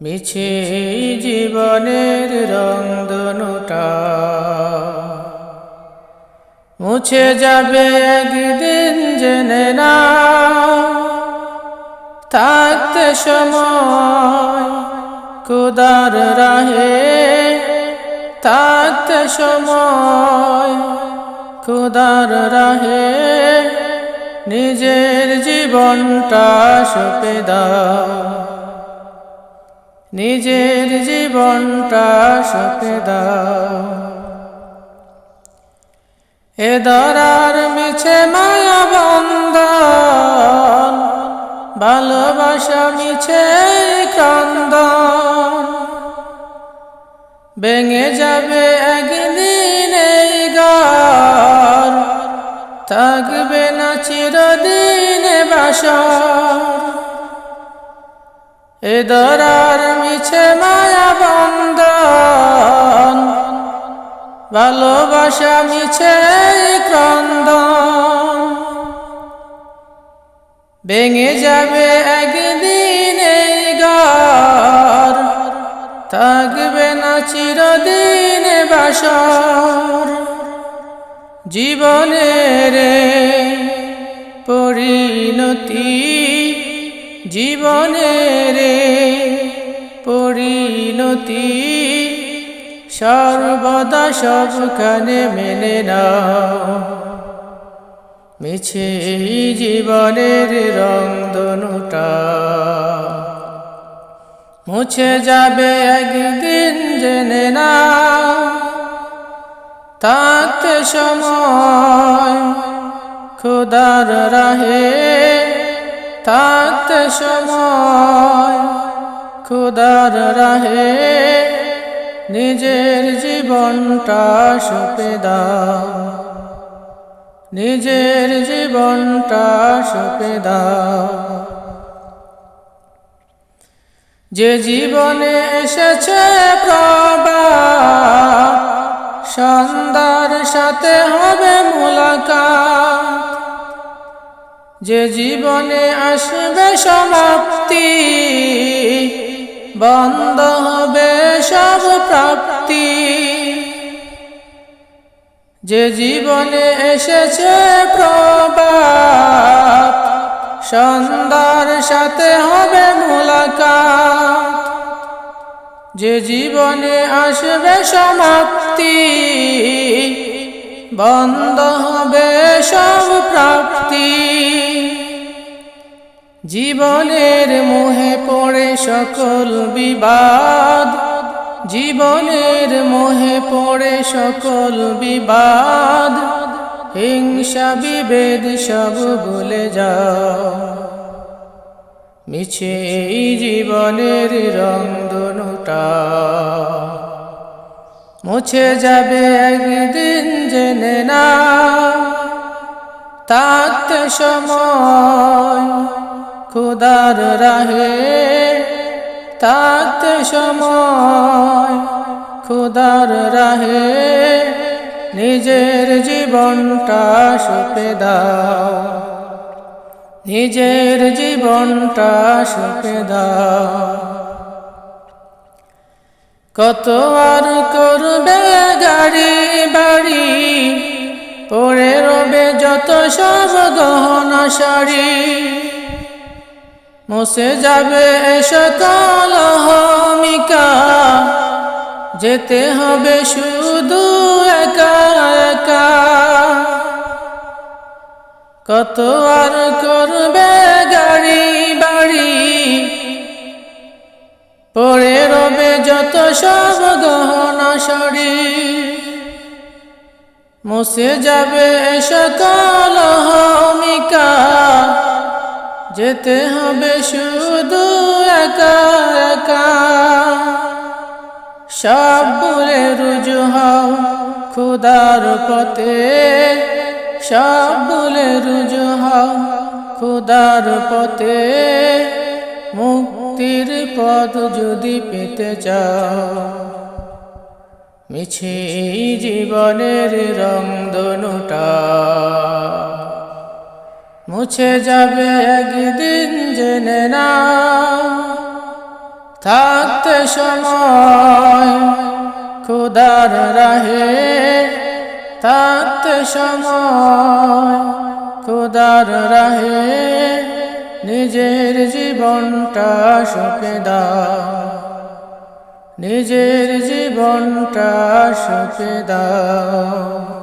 মিছে জীবনের রংধনুটা মুছে যাবে একদিন, জেনে না থাকতে সময় খোদার রাহে, থাকতে সময় খোদার রাহে নিজের জীবনটা সঁপে দাও, নিজের জীবনটা সঁপে দাও। এ ধরার মিছে মায়া বন্ধন, ভালোবাসা মিছে ক্রন্দন, ভেঙে যাবে একদিন এই ঘর, থাকবে না চিরদিন বাসর। এ ধরার মিছে মায়া বন্ধন, ভালোবাসা মিছে ক্রন্দন, ভেঙে যাবে একদিন এই ঘর, থাকবে না চিরদিন বাসর। জীবনের পরিণতি, জীবনের পরিণতি সর্বদা সবখানে মেনে নাও। মিছে জীবনের রংধনুটা মুছে যাবে একদিন, জেনে নাও থাকতে সময় খোদার রাহে, থাকতে সময় খোদার রাহে নিজের জীবনটা সঁপে দাও, নিজের জীবনটা সঁপে দাও। যে জীবনে এসেছে প্রভাত, সন্ধ্যার সাথে হবে মুলাকাত। যে জীবনে আসবে সমাপ্তি, বন্ধ হবে সব প্রাপ্তি। যে জীবনে এসেছে প্রভাত, সন্ধ্যার সাথে হবে মুলাকাত। যে জীবনে আসবে সমাপ্তি, বন্ধ হবে সব প্রাপ্তি। জীবনের মোহে পড়ে সকল বিবাদ, জীবনের মোহে পড়ে সকল বিবাদ। হিংসা বিভেদ সব ভুলে যাও, মিছে জীবনের রংধনুটা মুছে যাবে একদিন, জেনে না থাকতে সময় খোদার রাহে, থাকতে সময় খোদার রাহে নিজের জীবনটা সঁপে দাও, নিজের জীবনটা সঁপে দাও। কত আর করবে গাড়ি বাড়ি, পড়ে রবে যত সব গহনা শাড়ি। মুছে যাবে সকল অহমিকা, যেতে হবে শুধু একা একা। কত আর করবে গাড়ি বাড়ি, পড়ে রবে যত সব গহনা শাড়ি। মুছে যাবে সকল অহমিকা, যেতে হবে শুধু একা একা। সব ভুলে রুজু হও খোদার পথে, সব ভুলে রুজু হও খোদার পথে। মুক্তির পথ যদি পেতে চাও, মিছে জীবনের রংধনুটা মুছে যাবে একদিন, জেনে নাও থাকতে সময় খোদার রাহে, থাকতে সময় খোদার রাহে, নিজের জীবনটা সঁপে দাও, নিজের জীবনটা সঁপে দাও।